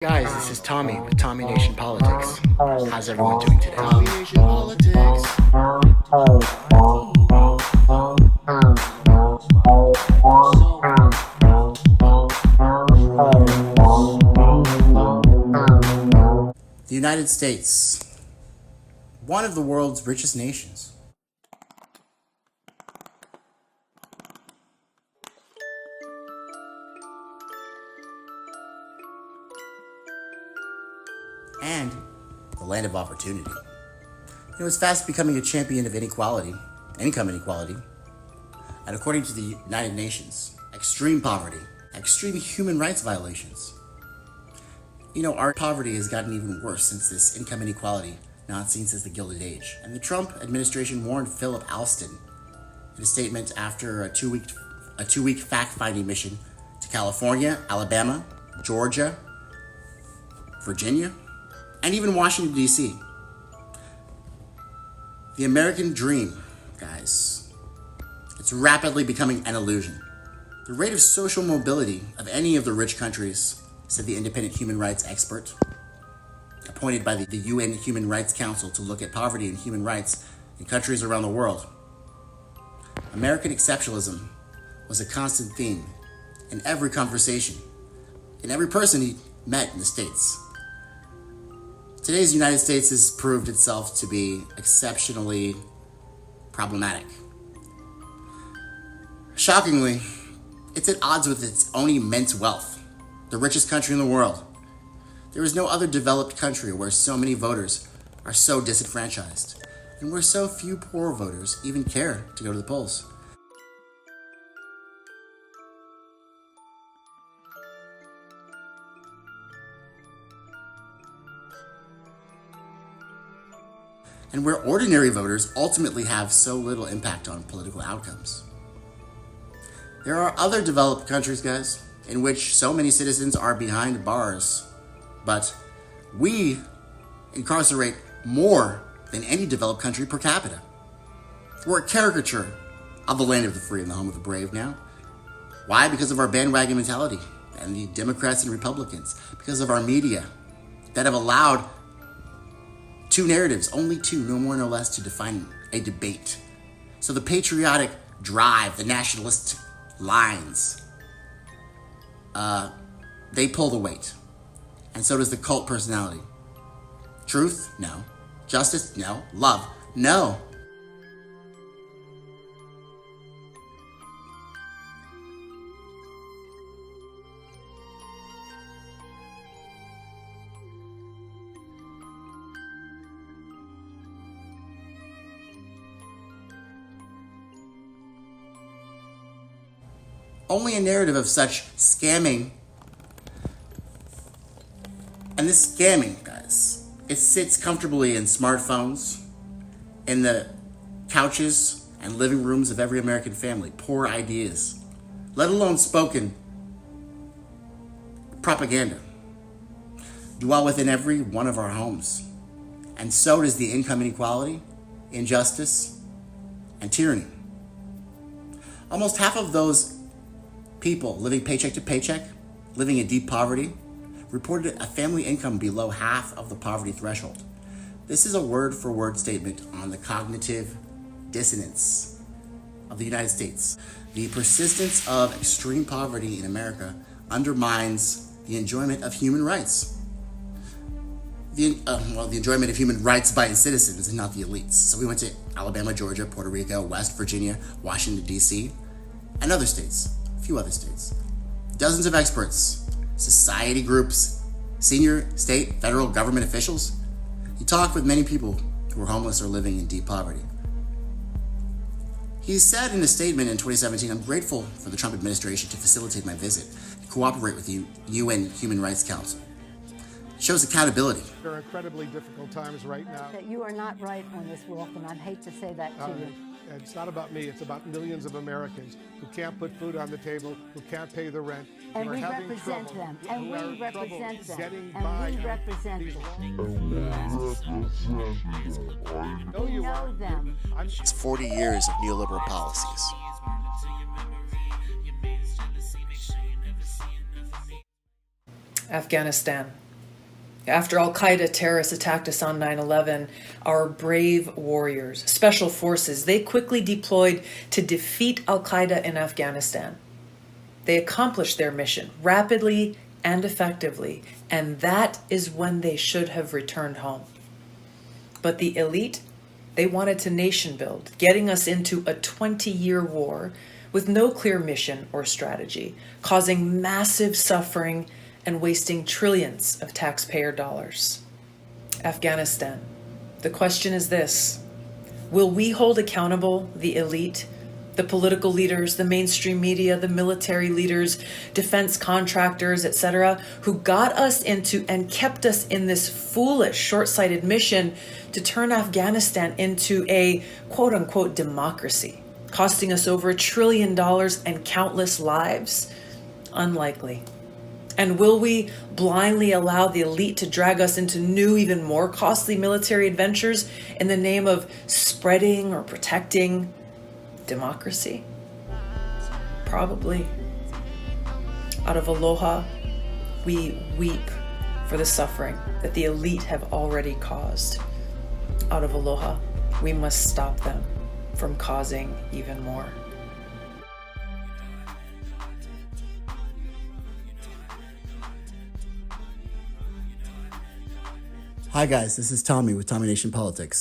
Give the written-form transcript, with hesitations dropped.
Guys, this is Tommy with Tommy Nation Politics. How's everyone doing today? Tommy Nation Politics. The United States, one of the world's richest nations. And the land of opportunity. It's fast becoming a champion of inequality, income inequality. And according to the United Nations, extreme poverty, extreme human rights violations. Our poverty has gotten even worse since this income inequality, not seen since the Gilded Age. And the Trump administration warned Philip Alston in a statement after a two-week fact-finding mission to California, Alabama, Georgia, Virginia, and even Washington, D.C. The American dream, guys, it's rapidly becoming an illusion. The rate of social mobility of any of the rich countries, said the independent human rights expert, appointed by the UN Human Rights Council to look at poverty and human rights in countries around the world. American exceptionalism was a constant theme in every conversation, in every person he met in the States. Today's United States has proved itself to be exceptionally problematic. Shockingly, it's at odds with its own immense wealth, the richest country in the world. There is no other developed country where so many voters are so disenfranchised, and where so few poor voters even care to go to the polls. And where ordinary voters ultimately have so little impact on political outcomes. There are other developed countries, guys, in which so many citizens are behind bars, but we incarcerate more than any developed country per capita. We're a caricature of the land of the free and the home of the brave now. Why? Because of our bandwagon mentality and the Democrats and Republicans, because of our media that have allowed two narratives, only two, no more, no less, to define a debate. So the patriotic drive, the nationalist lines, they pull the weight. And so does the cult personality. Truth? No. Justice? No. Love? No. Only a narrative of such scamming. And this scamming, guys, it sits comfortably in smartphones, in the couches and living rooms of every American family. Poor ideas, let alone spoken propaganda, dwell within every one of our homes. And so does the income inequality, injustice, and tyranny. Almost half of those people living paycheck to paycheck, living in deep poverty, reported a family income below half of the poverty threshold. This is a word-for-word statement on the cognitive dissonance of the United States. The persistence of extreme poverty in America undermines the enjoyment of human rights. The enjoyment of human rights by its citizens and not the elites. So we went to Alabama, Georgia, Puerto Rico, West Virginia, Washington, D.C., and other states. Few other states. Dozens of experts, society groups, senior state, federal government officials. He talked with many people who are homeless or living in deep poverty. He said in a statement in 2017, "I'm grateful for the Trump administration to facilitate my visit and cooperate with the UN Human Rights Council. It shows accountability." There are incredibly difficult times right now. That you are not right on this, Wolf, and I hate to say that to you. It's not about me. It's about millions of Americans who can't put food on the table, who can't pay the rent, And who are we having represent trouble, them. who And we are in trouble represent them. getting And by we on represent these them. No, We you know aren't. them. It's 40 years of neoliberal policies. Afghanistan, After al-Qaeda terrorists attacked us on 9/11, our brave warriors, special forces, they quickly deployed to defeat al-Qaeda in Afghanistan. They accomplished their mission rapidly and effectively, and that is when they should have returned home. But the elite, they wanted to nation build, getting us into a 20-year war with no clear mission or strategy, causing massive suffering and wasting trillions of taxpayer dollars. Afghanistan. The question is this: will we hold accountable the elite, the political leaders, the mainstream media, the military leaders, defense contractors, etc., who got us into and kept us in this foolish, short-sighted mission to turn Afghanistan into a quote-unquote democracy, costing us over $1 trillion and countless lives? Unlikely. And will we blindly allow the elite to drag us into new, even more costly military adventures in the name of spreading or protecting democracy? Probably. Out of aloha, we weep for the suffering that the elite have already caused. Out of aloha, we must stop them from causing even more. Hi guys, this is Tommy with Tommy Nation Politics.